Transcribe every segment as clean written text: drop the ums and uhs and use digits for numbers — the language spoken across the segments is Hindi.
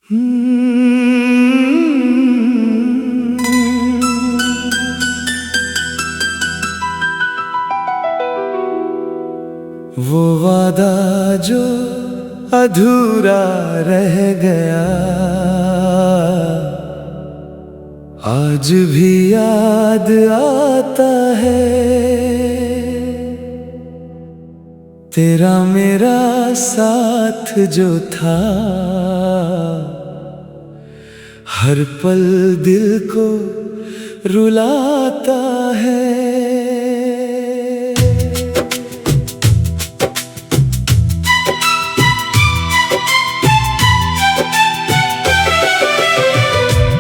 वो वादा जो अधूरा रह गया, आज भी याद आता है। तेरा मेरा साथ जो था, हर पल दिल को रुलाता है।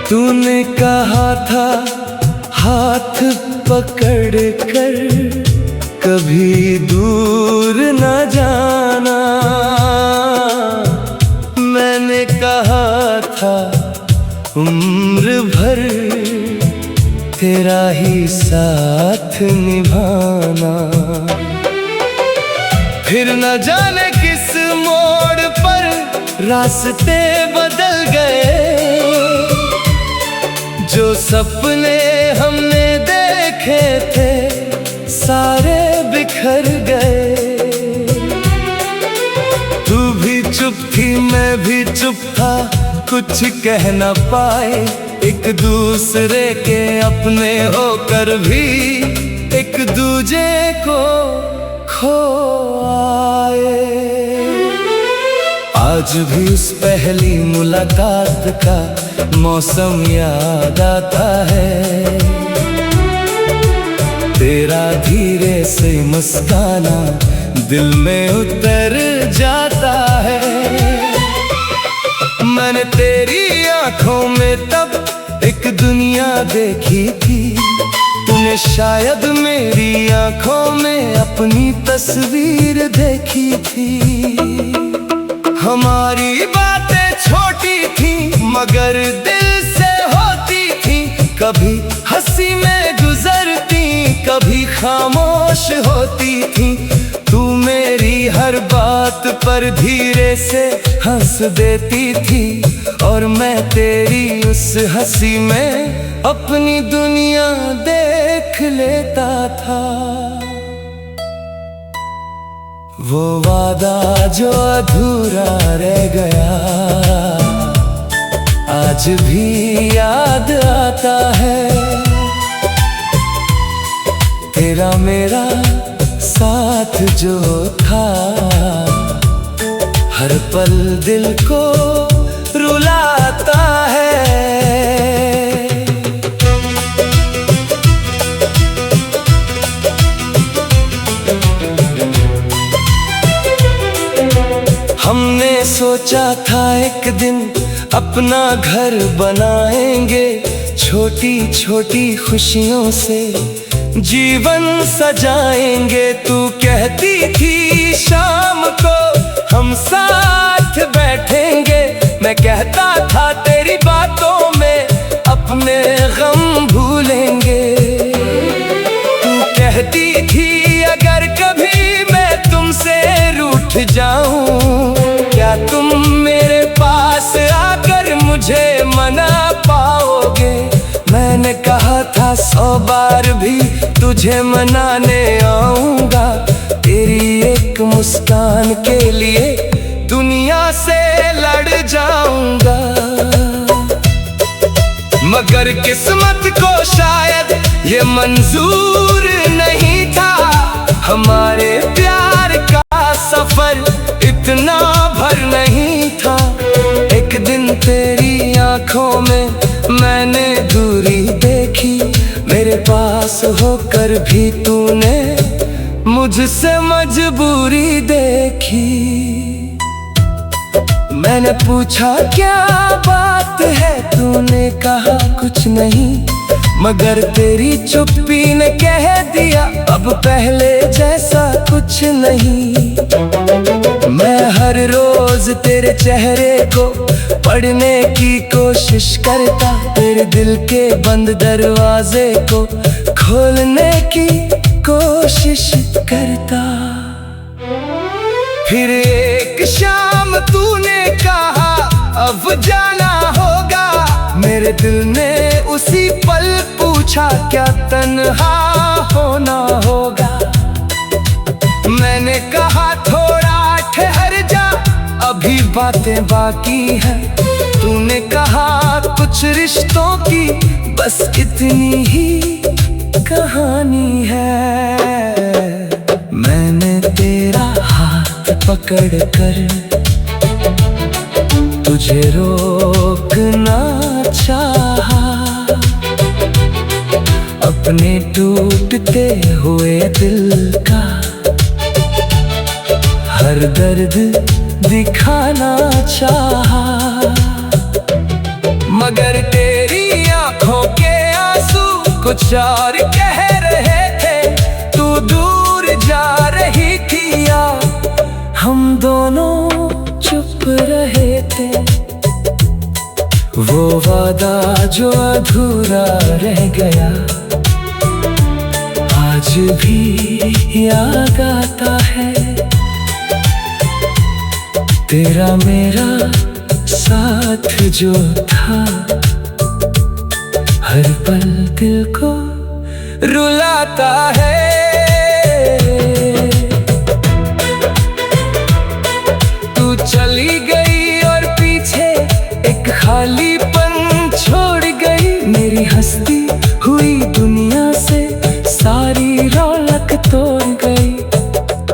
तूने कहा था हाथ पकड़ कर कभी दूर न जाना। मैंने कहा था उम्र भर तेरा ही साथ निभाना। फिर न जाने किस मोड़ पर रास्ते बदल गए, जो सपने हमने देखे थे सारे बिखर गए। तू भी चुप थी मैं भी चुप था, कुछ कह न पाए। एक दूसरे के अपने होकर भी एक दूजे को खो आए। आज भी उस पहली मुलाकात का मौसम याद आता है। तेरा धीरे से मुस्काना दिल में उतर जाता है। मैंने तेरी आंखों में तब एक दुनिया देखी थी, तूने शायद मेरी आंखों में अपनी तस्वीर देखी थी। हमारी बातें छोटी थी मगर दिल से होती थी, कभी हंसी में गुजरती कभी खामोश होती थी। तू मेरी हर बात पर धीरे से हंस देती थी और मैं तेरी उस हंसी में अपनी दुनिया देख लेता था। वो वादा जो अधूरा रह गया, आज भी याद आता है। तेरा मेरा साथ जो था, हर पल दिल को रुलाता है। हमने सोचा था एक दिन अपना घर बनाएंगे, छोटी छोटी खुशियों से जीवन सजाएंगे। तू कहती थी शाम को हम साथ बैठेंगे, मैं कहता था तेरी बातों में अपने गम भूलेंगे। तू कहती थी अगर कभी मैं तुमसे रूठ जाऊं, क्या तुम मेरे पास आकर मुझे मना पाओगे। मैंने कहा था 100 बार भी तुझे मनाने आऊंगा, तेरी एक मुस्कान के लिए दुनिया से लड़ जाऊंगा। मगर किस्मत को शायद ये मंजूर नहीं था, हमारे प्यार का सफर इतना भर नहीं था। एक दिन तेरी आंखों में मैंने दूरी देखी, मेरे पास होकर भी तूने मुझसे मजबूरी देखी। मैंने पूछा क्या बात है, तूने कहा कुछ नहीं, मगर तेरी चुप्पी ने कह दिया अब पहले जैसा कुछ नहीं। मैं हर रोज तेरे चेहरे को पढ़ने की कोशिश करता, तेरे दिल के बंद दरवाजे को खोलने की कोशिश करता। फिर एक शाम तूने कहा अब जाना होगा। मेरे दिल ने उसी पल पूछा, क्या तन्हा होना होगा? मैंने कहा थोड़ा ठहर जा, अभी बातें बाकी हैं। तूने कहा कुछ रिश्तों की बस इतनी ही कहानी है। मैंने तेरा हाथ पकड़ कर तुझे रोकना चाहा, अपने टूटते हुए दिल का हर दर्द दिखाना चाहा। मगर तेरी आंखों के आंसू कुछ और कह रहे थे। तू दूर जा रही थी या हम दोनों चुप रहे थे। वो वादा जो अधूरा रह गया आज भी याद आता है। तेरा मेरा साथ जो था हर पल दिल को रुलाता है। तू चली गई और पीछे एक खालीपन छोड़ गई। मेरी हंसती हुई दुनिया से सारी रौनक तोड़ गई।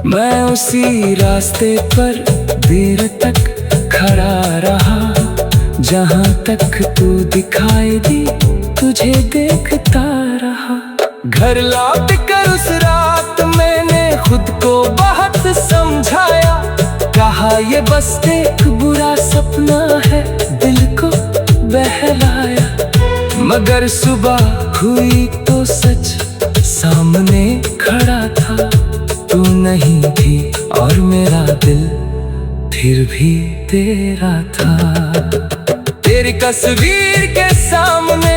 मैं उसी रास्ते पर देर तक खड़ा रहा, जहां तक तू दिखाई दी तुझे देखता रहा। घर लौट कर उस रात मैंने खुद को बहुत समझाया। कहा ये बस एक बुरा सपना है, दिल को बहलाया। मगर सुबह हुई तो सच सामने खड़ा था। तू नहीं थी और मेरा दिल फिर भी तेरा था। तेरी तस्वीर के सामने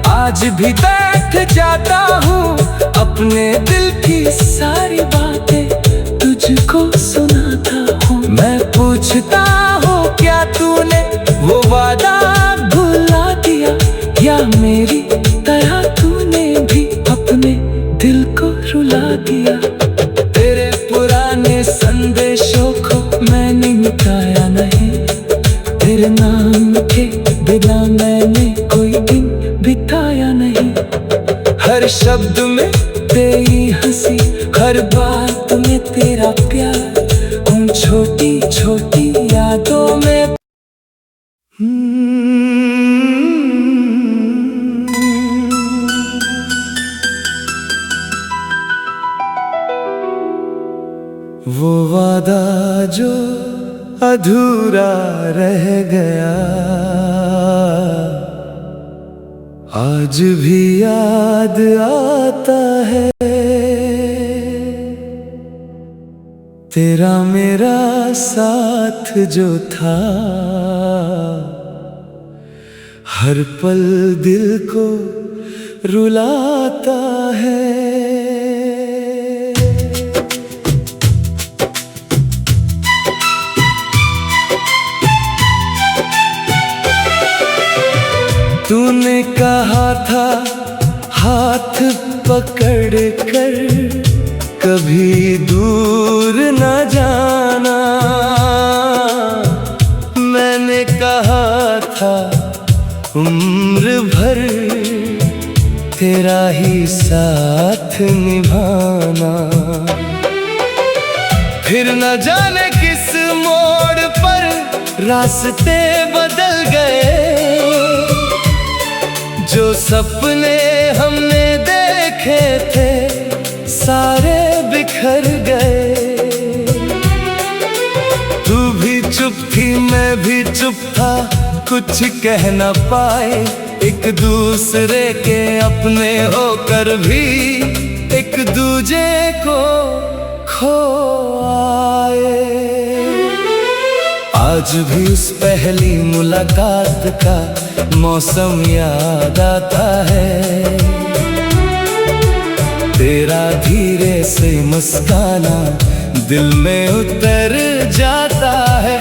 आज भी बैठ जाता हूँ। अपने दिल की सारी बातें तुझको सुनाता हूँ। मैं पूछता हूँ क्या तूने वो वादा भुला दिया, या मेरी तरह तूने भी अपने दिल को रुला दिया। तेरे पुराने संदेशों को मैंने मिटाया नहीं। तेरे नाम के बिना मैंने कोई दिन बिताया नहीं। हर शब्द में तेरी हंसी, हर बात में तेरा प्यार, उन छोटी छोटी यादों में वो वादा जो अधूरा रह गया आज भी याद आता है। तेरा मेरा साथ जो था हर पल दिल को रुलाता है। तूने कहा था हाथ पकड़ कर कभी दूर न जाना। मैंने कहा था उम्र भर तेरा ही साथ निभाना। फिर न जाने किस मोड़ पर रास्ते बदल गए। जो सपने हमने देखे थे सारे बिखर गए। तू भी चुप थी मैं भी चुप था, कुछ कह न पाए। एक दूसरे के अपने होकर भी एक दूजे को खो आए। आज भी उस पहली मुलाकात का मौसम याद आता है। तेरा धीरे से मुस्काना दिल में उतर जाता है।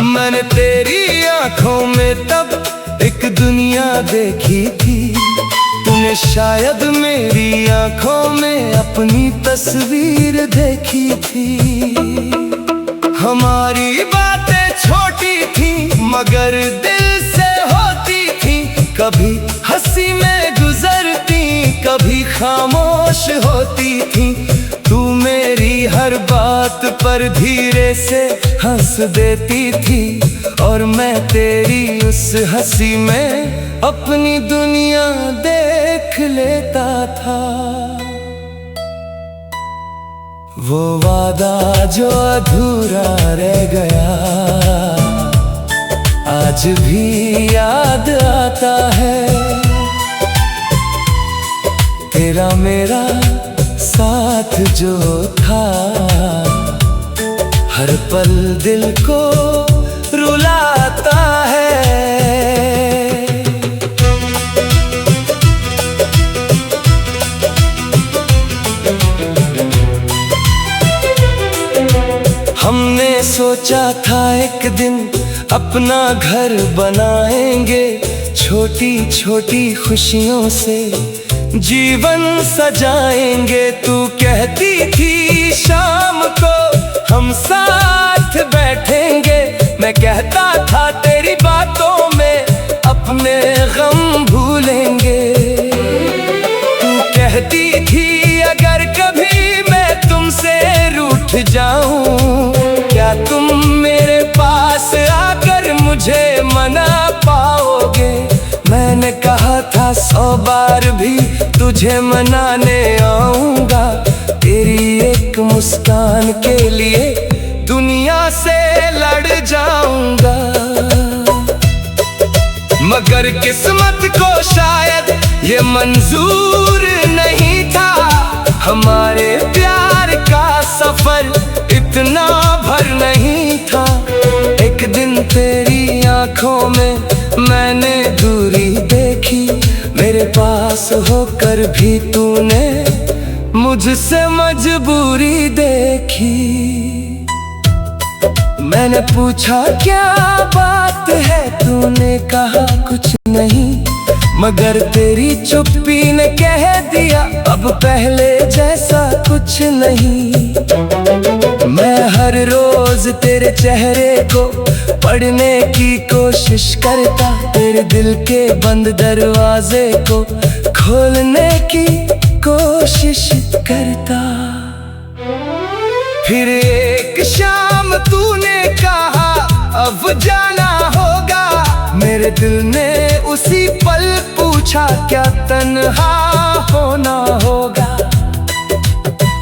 मैंने तेरी आंखों में तब एक दुनिया देखी थी, तूने शायद मेरी आंखों में अपनी तस्वीर देखी थी। हमारी बातें छोटी थी मगर दिल से होती थी, कभी हंसी में गुजरती कभी खामोश होती थी। तू मेरी हर बात पर धीरे से हंस देती थी और मैं तेरी उस हंसी में अपनी दुनिया देख लेता था। वो वादा जो अधूरा रह गया आज भी याद आता है, तेरा मेरा साथ जो था हर पल दिल को रुलाता है। हमने सोचा था एक दिन अपना घर बनाएंगे, छोटी छोटी खुशियों से जीवन सजाएंगे। तू कहती थी शाम को हम साथ बैठेंगे, मैं कहता था तेरी बातों में अपने गम भूलेंगे। तू कहती थी अगर कभी मैं तुमसे रूठ जाऊं, क्या तुम मेरे पास आकर मुझे मना पाओगे। मैंने कहा था 100 बार भी तुझे मनाने आऊंगा, तेरी एक मुस्कान के लिए दुनिया से लड़ जाऊंगा। मगर किस्मत को शायद ये मंजूर नहीं था, हमारे प्यार का सफर इतना भर नहीं था। एक दिन तेरी आंखों में मैंने दूरी देखी, मेरे पास होकर भी तूने मुझसे मजबूरी देखी। मैंने पूछा क्या बात है, तूने कहा कुछ नहीं, मगर तेरी चुप्पी ने कह दिया अब पहले जैसा कुछ नहीं। मैं हर रोज तेरे चेहरे को पढ़ने की कोशिश करता, तेरे दिल के बंद दरवाजे को खोलने की कोशिश करता। फिर एक शाम तूने कहा अब जाना होगा, मेरे दिल ने उसी पल पूछा क्या तन्हा होना होगा।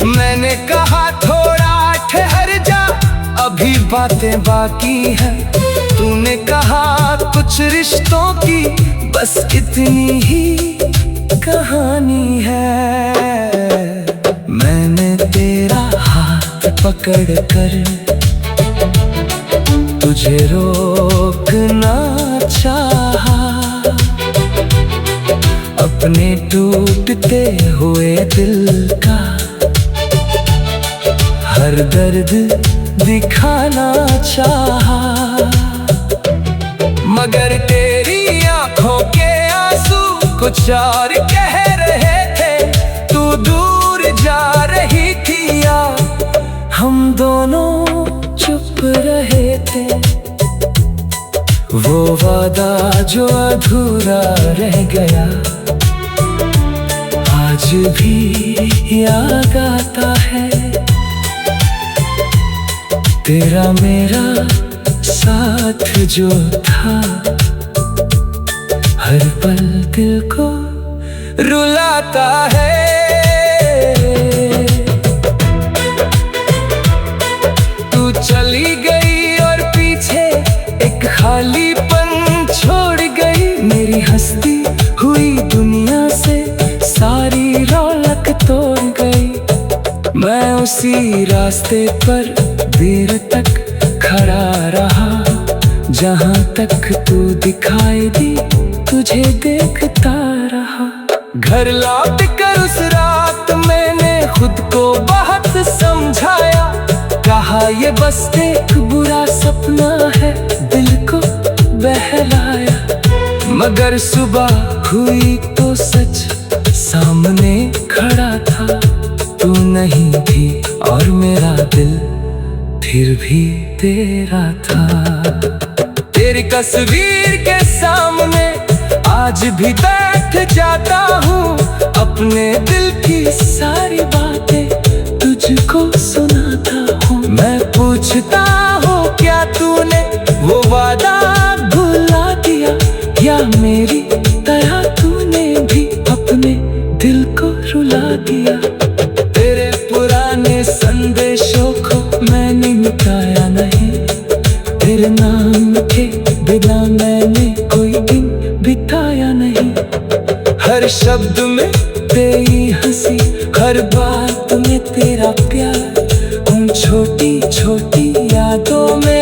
मैंने कहा थोड़ा ठहर जा अभी बातें बाकी हैं, तूने कहा कुछ रिश्तों की बस इतनी ही कहानी है। मैंने तेरा हाथ पकड़कर तुझे रोकना चाहा, अपने टूटते हुए दिल का हर दर्द दिखाना चाहा। मगर तेरी आंखों के आंसू कुछ और कह रहे थे, तू दूर जा रही थी या हम दोनों चुप रहे थे। वो वादा जो अधूरा रह गया आज भी याद आता है, तेरा मेरा साथ जो था हर पल दिल को रुलाता है। तू चली गई और पीछे एक खालीपन छोड़ गई, मेरी हंसती हुई दुनिया से सारी रौनक तोड़ गई। मैं उसी रास्ते पर देर तक खड़ा रहा, जहां तक तू दिखाई दी तुझे देखता रहा। घर लौट कर उस रात मैंने खुद को बहुत समझाया, कहा ये बस एक बुरा सपना है मगर सुबह हुई तो सच सामने खड़ा था। तू नहीं थी और मेरा दिल फिर भी तेरा था। तेरी तस्वीर के सामने आज भी बैठ जाता हूँ, अपने दिल की सारी बातें तुझको सुनाता हूँ। मैं पूछता हूँ क्या तूने वो वादा भुला दिया, या मेरी तरह तूने भी अपने दिल को रुला दिया। तेरे पुराने संदेशों को मैंने मिटाया नहीं, तेरे नाम के बिना मैंने कोई दिन बिताया नहीं। हर शब्द में तेरी हंसी, हर बात में तेरा प्यार, उन छोटी छोटी यादों में